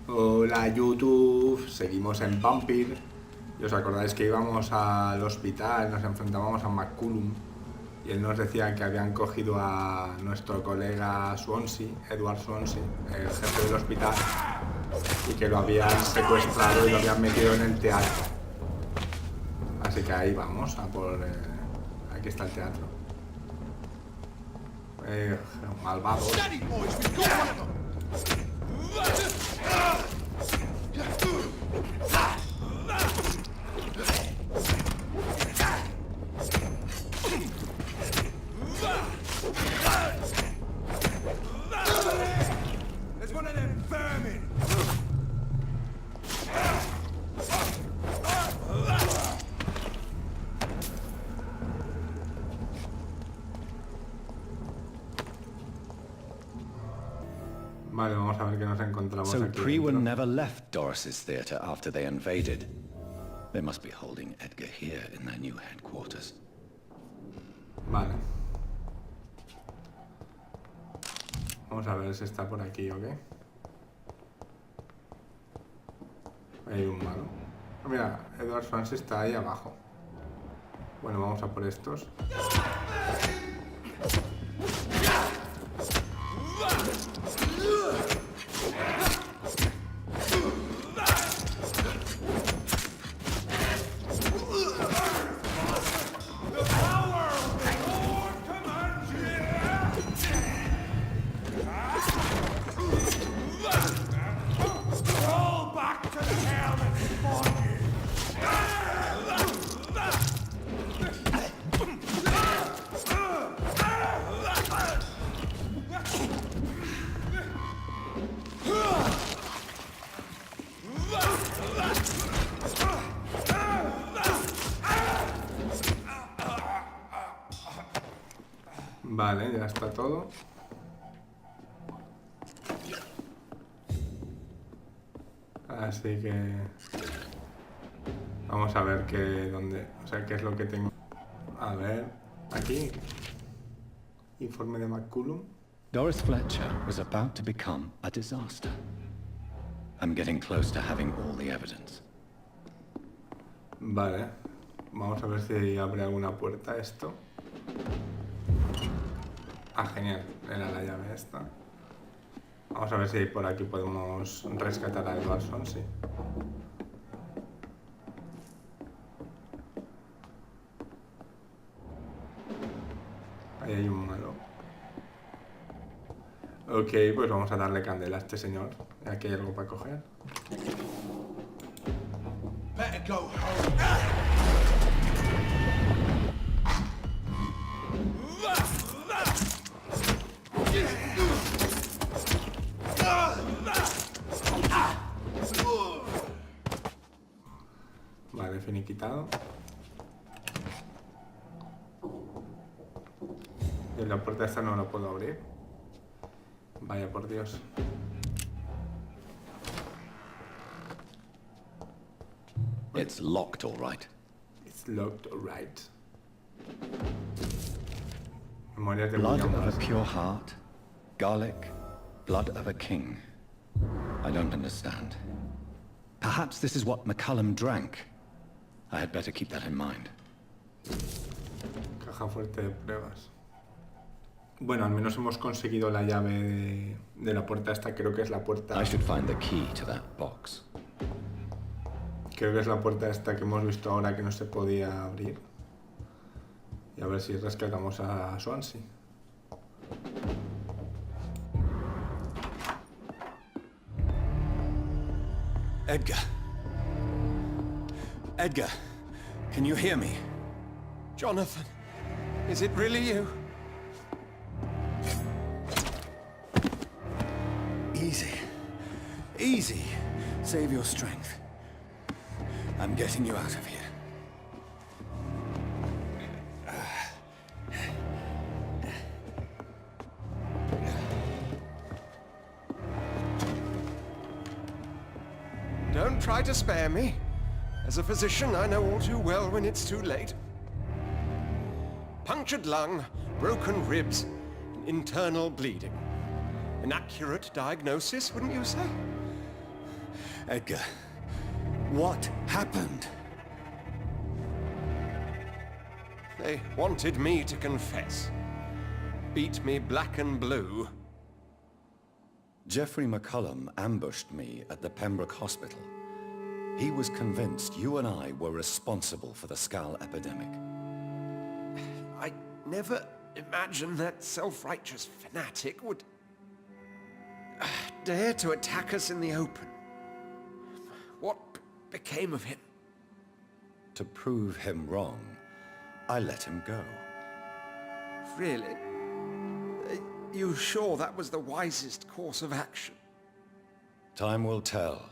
Hola YouTube, seguimos en Vampyr. Y os acordáis que íbamos al hospital, nos enfrentábamos a McCullum y él nos decía que habían cogido a nuestro colega Swansea, Edward Swansea, el jefe del hospital, y que lo habían secuestrado y lo habían metido en el teatro. Así que ahí vamos, a por... aquí está el teatro. Malvado. Vale, vamos a ver qué nos encontramos So aquí Priwen dentro. never left Doris's theatre after they invaded. They must be holding Edgar here in their new headquarters. Vale. Vamos a ver si está por aquí o qué. Hay un malo. Mira, Edward Swansea está ahí abajo. Bueno, vamos a por estos. Vale, ya está todo. Así que vamos a ver qué es lo que tengo. A ver, aquí. Informe de McCullum. Doris Fletcher was about to become a disaster. I'm getting close to having all the evidence. Vale. Vamos a ver si abre alguna puerta esto. Ah, genial. Era la llave esta. Vamos a ver si por aquí podemos rescatar a Edward Swansea. Ahí hay un malo. Ok, pues vamos a darle candela a este señor. Aquí hay algo para coger. Better go home. Vale, finiquitado. Y la puerta esta no la puedo abrir. Vaya por Dios. It's locked, all right. It's locked, alright. Memorias de Blood William of a Wallace. pure heart. Garlic. Blood of a king. I don't understand. Perhaps this is what McCullum drank. I had better keep that in mind. Caja fuerte de pruebas. Bueno, al menos hemos conseguido la llave de la puerta esta. Creo que es la puerta... I should find the key to that box. Creo que es la puerta esta que hemos visto ahora que no se podía abrir. Y a ver si rescatamos a Swansea. Edgar. Edgar, can you hear me? Jonathan, is it really you? Easy. Easy. Save your strength. I'm getting you out of here. Don't try to spare me. As a physician, I know all too well when it's too late. Punctured lung, broken ribs, internal bleeding. An accurate diagnosis, wouldn't you say? Edgar, what happened? They wanted me to confess. Beat me black and blue. Jeffrey McCullum ambushed me at the Pembroke Hospital. He was convinced you and I were responsible for the Skal epidemic. I never imagined that self-righteous fanatic would dare to attack us in the open. What became of him? To prove him wrong, I let him go. Really? Are you sure that was the wisest course of action? Time will tell.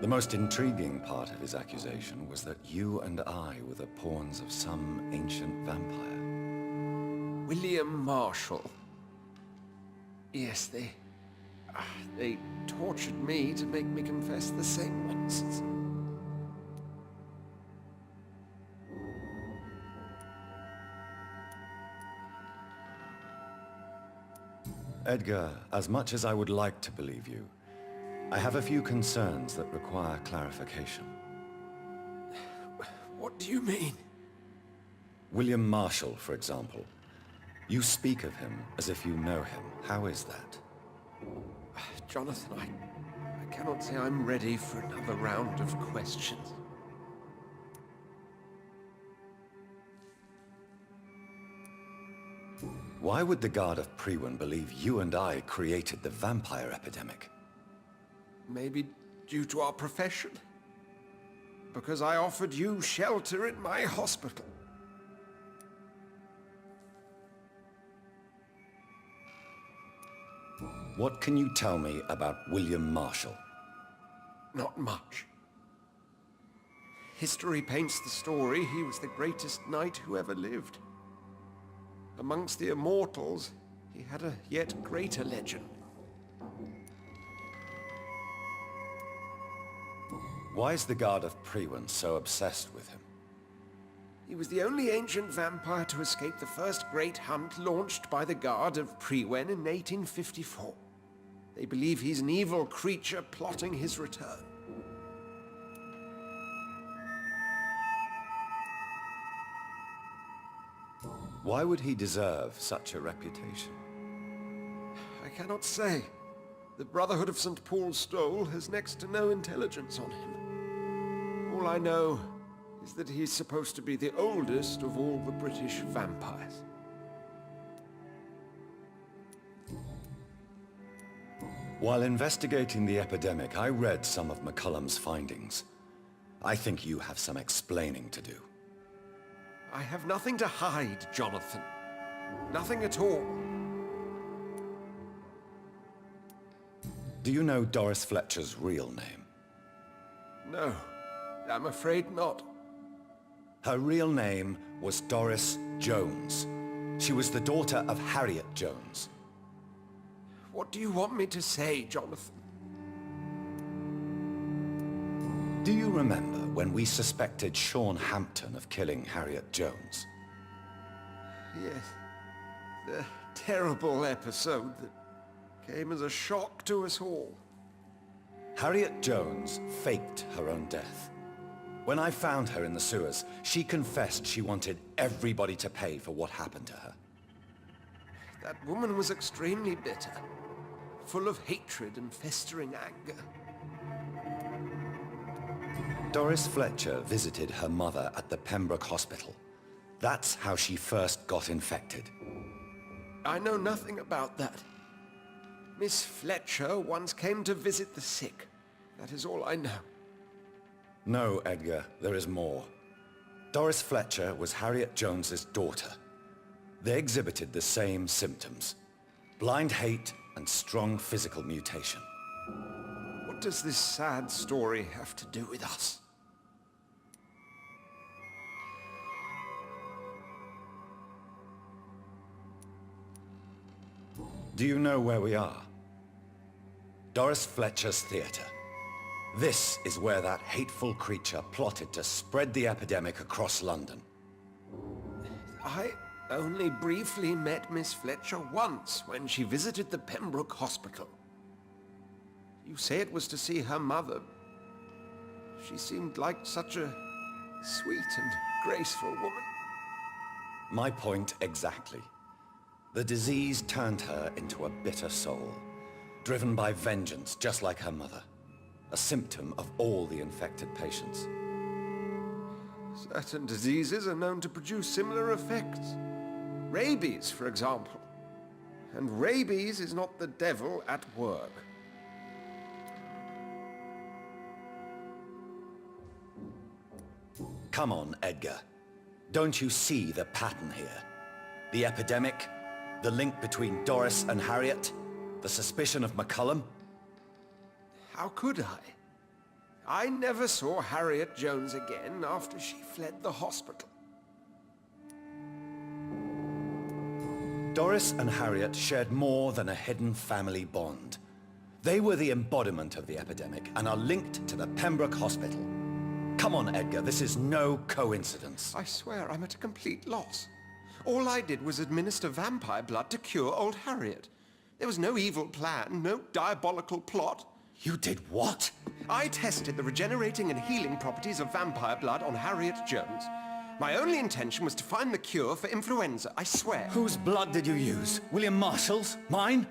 The most intriguing part of his accusation was that you and I were the pawns of some ancient vampire. William Marshall. Yes, they tortured me to make me confess the same nonsense. Edgar, as much as I would like to believe you, I have a few concerns that require clarification. What do you mean? William Marshall, for example. You speak of him as if you know him. How is that? Jonathan, I cannot say I'm ready for another round of questions. Why would the Guard of Priwen believe you and I created the vampire epidemic? Maybe due to our profession? Because I offered you shelter in my hospital. What can you tell me about William Marshall? Not much. History paints the story he was the greatest knight who ever lived. Amongst the immortals, he had a yet greater legend. Why is the Guard of Priwen so obsessed with him? He was the only ancient vampire to escape the first great hunt launched by the Guard of Priwen in 1854. They believe he's an evil creature plotting his return. Why would he deserve such a reputation? I cannot say. The Brotherhood of St. Paul's Stole has next to no intelligence on him. All I know is that he's supposed to be the oldest of all the British vampires. While investigating the epidemic, I read some of McCullum's findings. I think you have some explaining to do. I have nothing to hide, Jonathan. Nothing at all. Do you know Doris Fletcher's real name? No, I'm afraid not. Her real name was Doris Jones. She was the daughter of Harriet Jones. What do you want me to say, Jonathan? Do you remember when we suspected Sean Hampton of killing Harriet Jones? Yes. The terrible episode that came as a shock to us all. Harriet Jones faked her own death. When I found her in the sewers, she confessed she wanted everybody to pay for what happened to her. That woman was extremely bitter, full of hatred and festering anger. Doris Fletcher visited her mother at the Pembroke Hospital. That's how she first got infected. I know nothing about that. Miss Fletcher once came to visit the sick. That is all I know. No, Edgar, there is more. Doris Fletcher was Harriet Jones's daughter. They exhibited the same symptoms: blind hate and strong physical mutation. What does this sad story have to do with us? Do you know where we are? Doris Fletcher's theater. This is where that hateful creature plotted to spread the epidemic across London. I only briefly met Miss Fletcher once when she visited the Pembroke Hospital. You say it was to see her mother. She seemed like such a sweet and graceful woman. My point exactly. The disease turned her into a bitter soul, driven by vengeance just like her mother. A symptom of all the infected patients. Certain diseases are known to produce similar effects. Rabies, for example. And rabies is not the devil at work. Come on, Edgar. Don't you see the pattern here? The epidemic, the link between Doris and Harriet, the suspicion of McCullum? How could I? I never saw Harriet Jones again after she fled the hospital. Doris and Harriet shared more than a hidden family bond. They were the embodiment of the epidemic and are linked to the Pembroke Hospital. Come on, Edgar, this is no coincidence. I swear I'm at a complete loss. All I did was administer vampire blood to cure old Harriet. There was no evil plan, no diabolical plot. You did what? I tested the regenerating and healing properties of vampire blood on Harriet Jones. My only intention was to find the cure for influenza, I swear. Whose blood did you use? William Marshall's? Mine?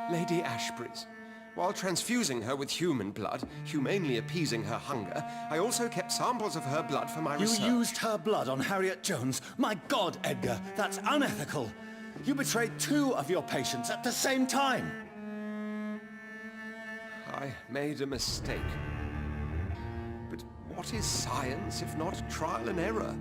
Lady Ashbury's. While transfusing her with human blood, humanely appeasing her hunger, I also kept samples of her blood for my research. You used her blood on Harriet Jones? My God, Edgar, that's unethical. You betrayed 2 of your patients at the same time. I made a mistake. But what is science if not trial and error?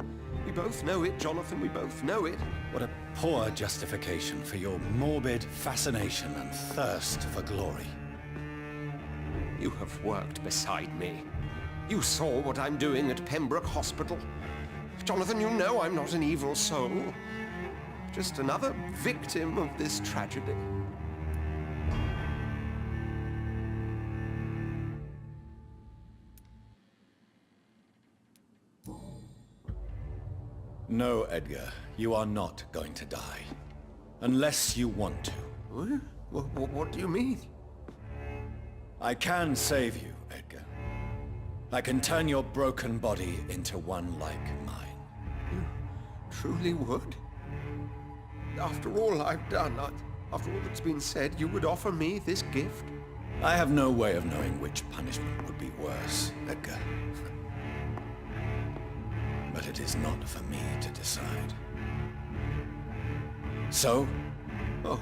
We both know it, Jonathan, we both know it. What a poor justification for your morbid fascination and thirst for glory. You have worked beside me. You saw what I'm doing at Pembroke Hospital. Jonathan, you know I'm not an evil soul. Just another victim of this tragedy. No, Edgar, you are not going to die. Unless you want to. What do you mean? I can save you, Edgar. I can turn your broken body into one like mine. You truly would? After all I've done, after all that's been said, you would offer me this gift? I have no way of knowing which punishment would be worse, Edgar. But it is not for me to decide. So? Oh,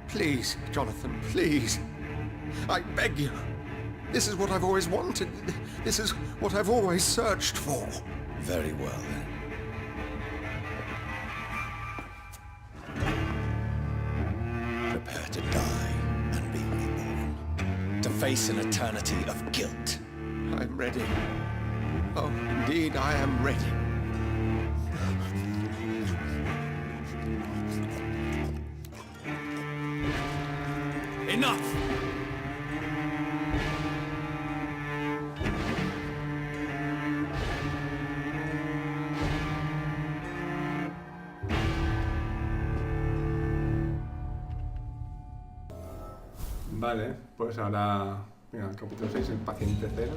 please, Jonathan, please. I beg you. This is what I've always wanted. This is what I've always searched for. Very well, then. Prepare to die and be reborn. To face an eternity of guilt. I'm ready. Oh, indeed, I am ready. Enough! Vale, pues ahora, mira, el capítulo 6, el paciente 0.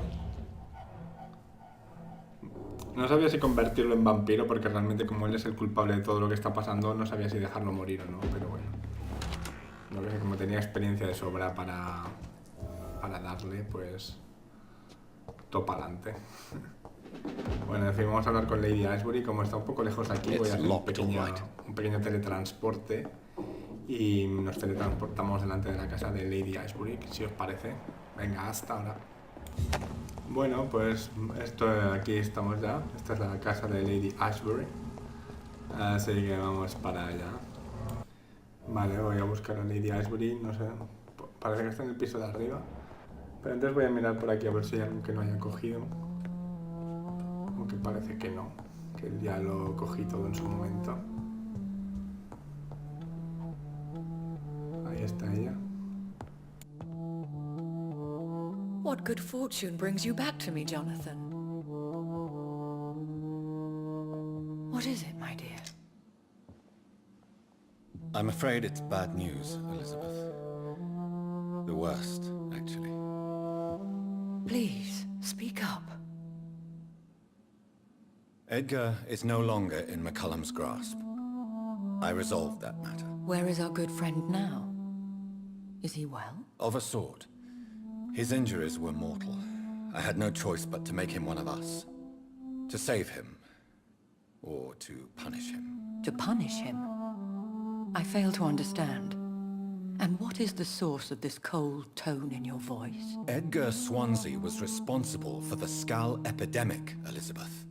No sabía si convertirlo en vampiro porque realmente como él es el culpable de todo lo que está pasando, no sabía si dejarlo morir o no, pero bueno. Lo que sé, como tenía experiencia de sobra para darle, pues topa adelante. Bueno, en fin, vamos a hablar con Lady Ashbury. Como está un poco lejos aquí, voy a hacer un pequeño teletransporte y nos teletransportamos delante de la casa de Lady Ashbury, si os parece. Venga, hasta ahora. Bueno, pues aquí estamos ya. Esta es la casa de Lady Ashbury, así que vamos para allá. Vale, voy a buscar a Lady Ashbury, no sé, parece que está en el piso de arriba. Pero antes voy a mirar por aquí a ver si hay algo que no haya cogido. Aunque parece que no, que ya lo cogí todo en su momento. Ahí está ella. What good fortune brings you back to me, Jonathan? What is it, my dear? I'm afraid it's bad news, Elizabeth. The worst, actually. Please, speak up. Edgar is no longer in McCullum's grasp. I resolved that matter. Where is our good friend now? Is he well? Of a sort. His injuries were mortal. I had no choice but to make him one of us. To save him. Or to punish him. To punish him? I fail to understand. And what is the source of this cold tone in your voice? Edgar Swansea was responsible for the Skull epidemic, Elizabeth.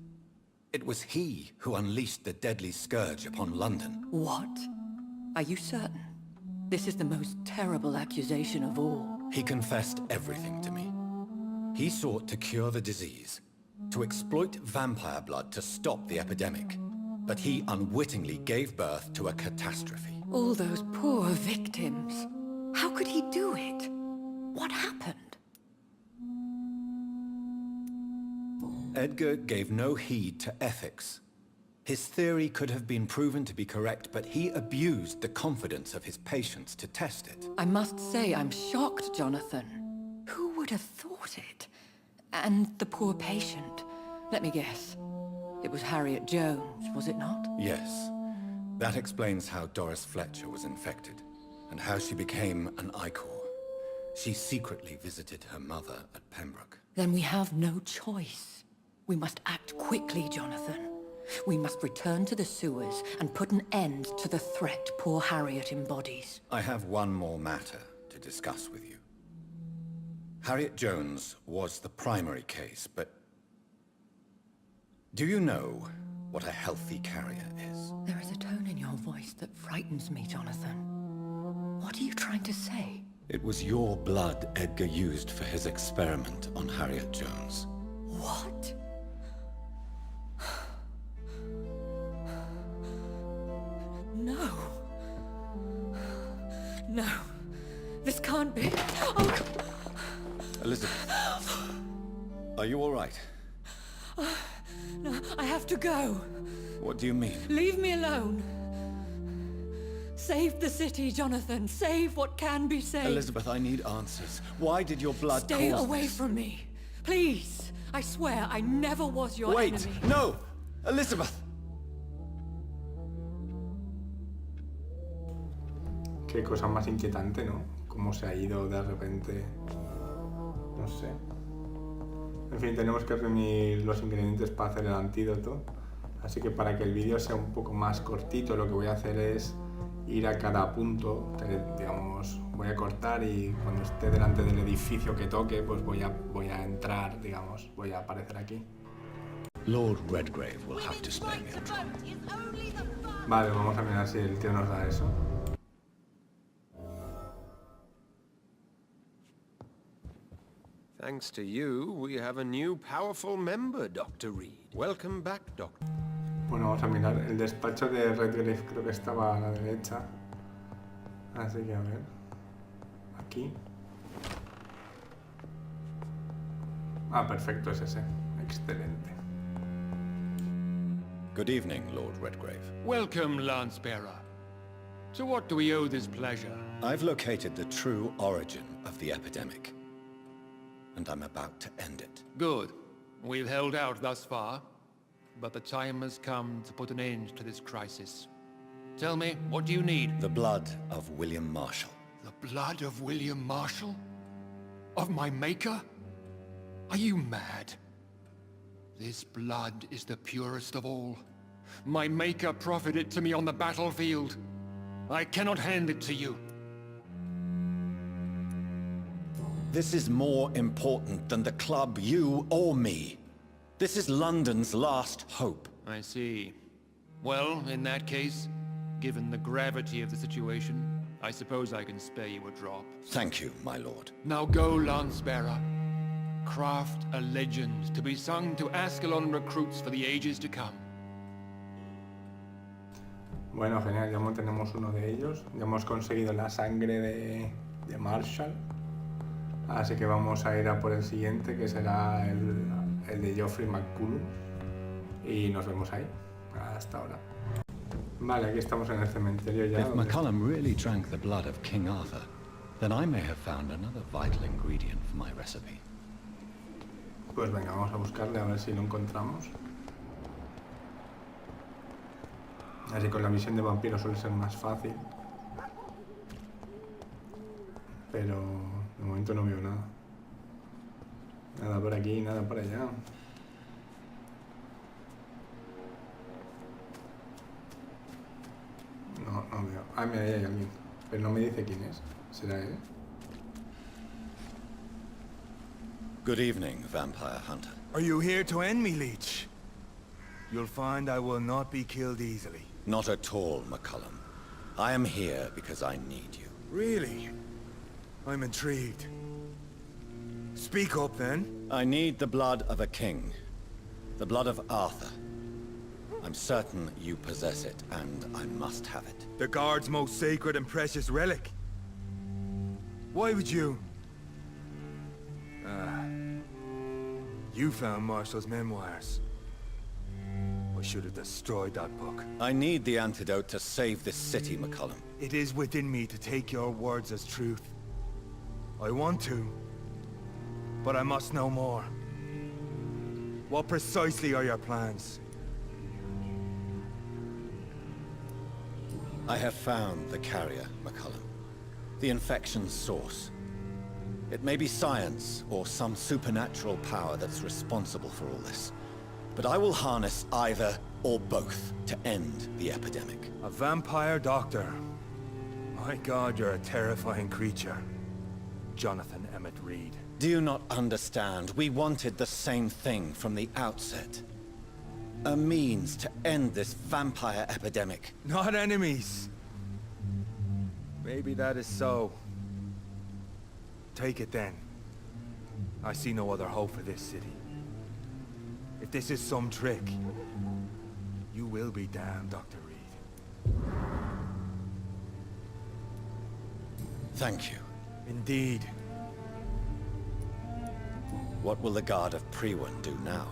It was he who unleashed the deadly scourge upon London. What? Are you certain? This is the most terrible accusation of all. He confessed everything to me. He sought to cure the disease, to exploit vampire blood to stop the epidemic. But he unwittingly gave birth to a catastrophe. All those poor victims. How could he do it? What happened? Edgar gave no heed to ethics. His theory could have been proven to be correct, but he abused the confidence of his patients to test it. I must say I'm shocked, Jonathan. Who would have thought it? And the poor patient. Let me guess. It was Harriet Jones, was it not? Yes. That explains how Doris Fletcher was infected, and how she became an Ichor. She secretly visited her mother at Pembroke. Then we have no choice. We must act quickly, Jonathan. We must return to the sewers and put an end to the threat poor Harriet embodies. I have one more matter to discuss with you. Harriet Jones was the primary case, but... do you know what a healthy carrier is? There is a tone in your voice that frightens me, Jonathan. What are you trying to say? It was your blood Edgar used for his experiment on Harriet Jones. What? No. No. This can't be. Oh. Elizabeth, are you all right? No, I have to go. What do you mean? Leave me alone. Save the city, Jonathan. Save what can be saved. Elizabeth, I need answers. Why did your blood Stay cause away this? from me. Please. I swear I never was your Wait! enemy. No! Elizabeth! Qué cosa más inquietante, ¿no? Cómo se ha ido de repente. No sé. En fin, tenemos que reunir los ingredientes para hacer el antídoto. Así que para que el vídeo sea un poco más cortito, lo que voy a hacer es ir a cada punto. Digamos, voy a cortar y cuando esté delante del edificio que toque, pues voy a entrar, digamos, voy a aparecer aquí. Lord Redgrave will have to spare me a trouble. Vale, vamos a mirar si el tío nos da eso. Thanks to you, we have a new powerful member, Dr. Reid. Welcome back, Doctor. Bueno, vamos a mirar. El despacho de Redgrave creo que estaba a la derecha. Así que a ver. Aquí. Ah, perfecto, es ese. Excelente. Good evening, Lord Redgrave. Welcome, Lance-Bearer. To what do we owe this pleasure? I've located the true origin of the epidemic, and I'm about to end it. Good. We've held out thus far, but the time has come to put an end to this crisis. Tell me, what do you need? The blood of William Marshall. The blood of William Marshall? Of my maker? Are you mad? This blood is the purest of all. My maker proffered it to me on the battlefield. I cannot hand it to you. This is more important than the club, you or me. This is London's last hope. I see. Well, in that case, given the gravity of the situation, I suppose I can spare you a drop. Thank you, my lord. Now go, Lance-Bearer. Craft a legend to be sung to Ascalon recruits for the ages to come. Bueno, genial, ya tenemos uno de ellos. Ya hemos conseguido la sangre de Marshall. Así que vamos a ir a por el siguiente, que será el de Geoffrey McCullum. Y nos vemos ahí. Hasta ahora. Vale, aquí estamos en el cementerio ya. If McCullum really drank the blood of King Arthur, Then I may have found another vital ingredient for my recipe. Pues venga, vamos a buscarle a ver si lo encontramos. Así con la misión de vampiro suele ser más fácil. Pero de momento no veo nada. Nada por aquí, nada por allá. No veo. Ah, mira, ahí hay alguien. Pero no me dice quién es. ¿Será él? Good evening, vampire hunter. Are you here to end me, Leech? You'll find I will not be killed easily. Not at all, McCullum. I am here because I need you. Really? I'm intrigued. Speak up, then. I need the blood of a king. The blood of Arthur. I'm certain you possess it, and I must have it. The Guard's most sacred and precious relic. Why would you? You found Marshall's memoirs. I should have destroyed that book. I need the antidote to save this city, McCullum. It is within me to take your words as truth. I want to, but I must know more. What precisely are your plans? I have found the carrier, McCullum. The infection's source. It may be science, or some supernatural power that's responsible for all this. But I will harness either or both to end the epidemic. A vampire doctor. My God, you're a terrifying creature. Jonathan Emmett Reid. Do you not understand? We wanted the same thing from the outset. A means to end this vampire epidemic. Not enemies. Maybe that is so. Take it then. I see no other hope for this city. If this is some trick, you will be damned, Dr. Reid. Thank you. Indeed. What will the Guard of Priwen do now?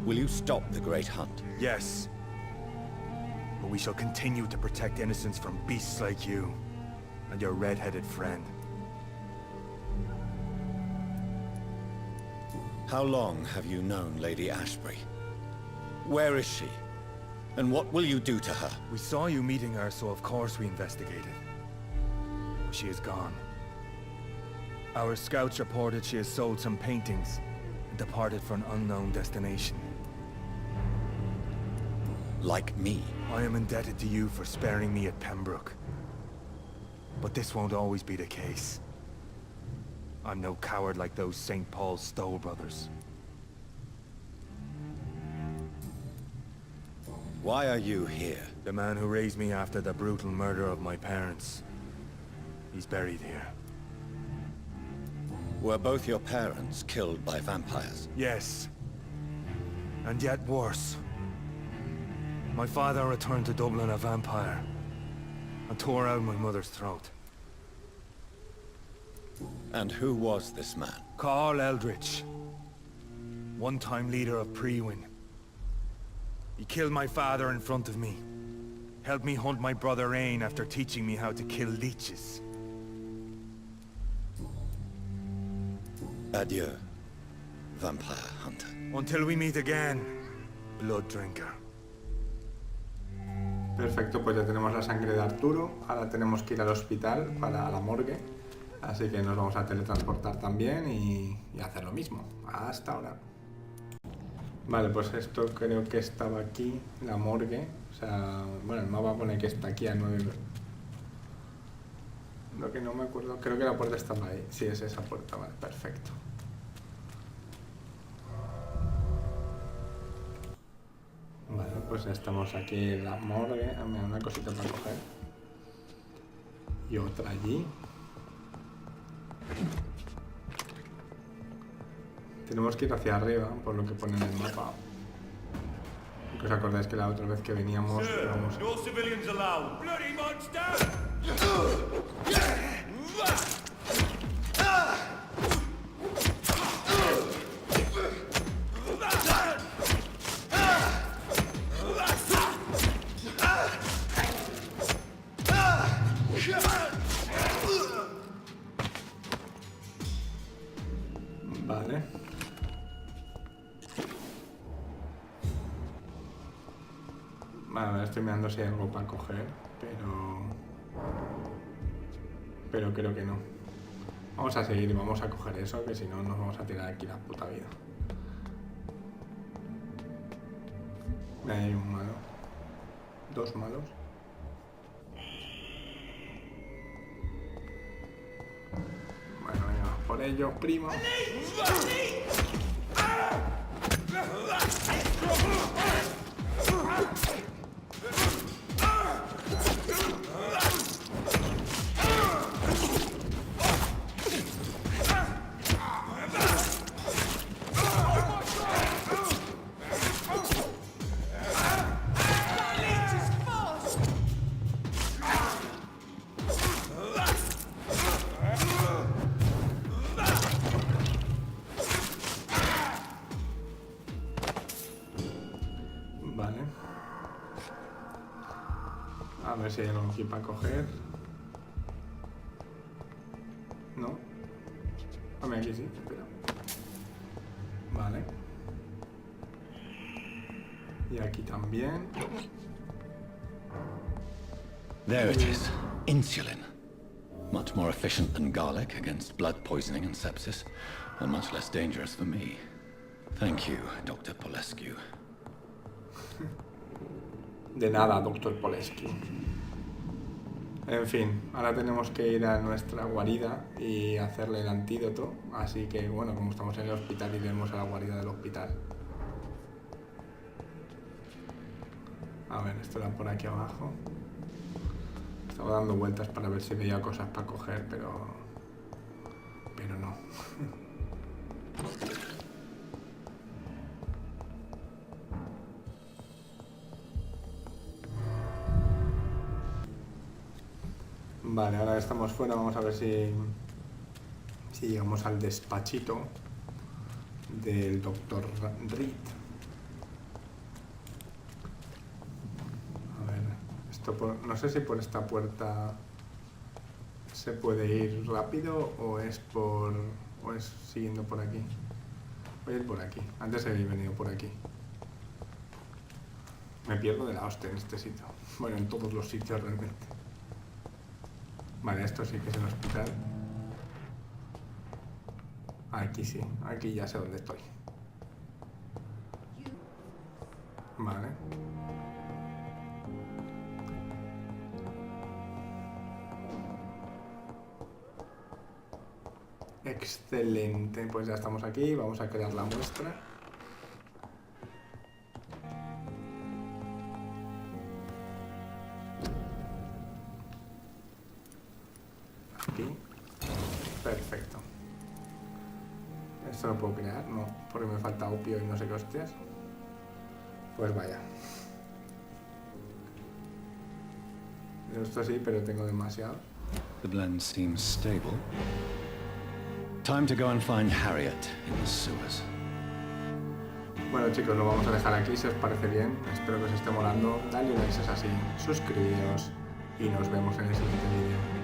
Will you stop the Great Hunt? Yes. But we shall continue to protect innocents from beasts like you and your red-headed friend. How long have you known Lady Ashbury? Where is she? And what will you do to her? We saw you meeting her, so of course we investigated. But she is gone. Our scouts reported she has sold some paintings and departed for an unknown destination. Like me? I am indebted to you for sparing me at Pembroke. But this won't always be the case. I'm no coward like those St. Paul's Stoll brothers. Why are you here? The man who raised me after the brutal murder of my parents. He's buried here. Were both your parents killed by vampires? Yes. And yet worse. My father returned to Dublin a vampire and tore out my mother's throat. And who was this man? Carl Eldritch. One-time leader of Priwen. He killed my father in front of me. Helped me hunt my brother Ain after teaching me how to kill leeches. Adieu, vampire hunter. Until we meet again, blood drinker. Perfecto, pues ya tenemos la sangre de Arturo. Ahora tenemos que ir al hospital para la morgue. Así que nos vamos a teletransportar también y hacer lo mismo. Hasta ahora. Vale, pues esto creo que estaba aquí, la morgue. O sea, bueno, el mapa pone que está aquí a 9. Lo que no me acuerdo, creo que la puerta estaba ahí. Sí, es esa puerta, vale, perfecto. Vale, pues ya estamos aquí en la morgue. Ah, mira, una cosita para coger. Y otra allí. Tenemos que ir hacia arriba, por lo que pone en el mapa. Porque os acordáis que la otra vez que veníamos... íbamos... No civilians allowed. Bloody monster! Vale. Vale, estoy mirando si hay algo para coger, pero creo que no. Vamos a seguir y vamos a coger eso, que si no nos vamos a tirar aquí la puta vida. Hay un malo. Dos malos. Bueno, venga, por ello, primo. Vale. A ver si hay algo aquí para coger. No. A ver, aquí sí, espera. Vale. Y aquí también. There it is. Insulin. Much more efficient than garlic against blood poisoning and sepsis, and much less dangerous for me. Thank you, Dr. Polescu. De nada, Dr. Polescu. En fin, ahora tenemos que ir a nuestra guarida y hacerle el antídoto. Así que, bueno, como estamos en el hospital, iremos a la guarida del hospital. A ver, esto era por aquí abajo. Estaba dando vueltas para ver si veía cosas para coger, pero no. Vale, ahora que estamos fuera, vamos a ver si llegamos al despachito del doctor Reid. A ver, no sé si por esta puerta se puede ir rápido o es siguiendo por aquí. Voy a ir por aquí. Antes he venido por aquí. Me pierdo de la hostia en este sitio. Bueno, en todos los sitios realmente. Vale, esto sí que es el hospital. Aquí sí, aquí ya sé dónde estoy. Vale. Excelente, pues ya estamos aquí, vamos a crear la muestra. Aquí. Perfecto. Esto lo puedo crear, no, porque me falta opio y no sé qué hostias. Pues vaya. Esto sí, pero tengo demasiado. The blend seems stable. Time to go and find Harriet in the sewers. Bueno chicos, lo vamos a dejar aquí, si os parece bien. Espero que os esté molando. Dale un like si es así, suscribíos y nos vemos en el siguiente vídeo.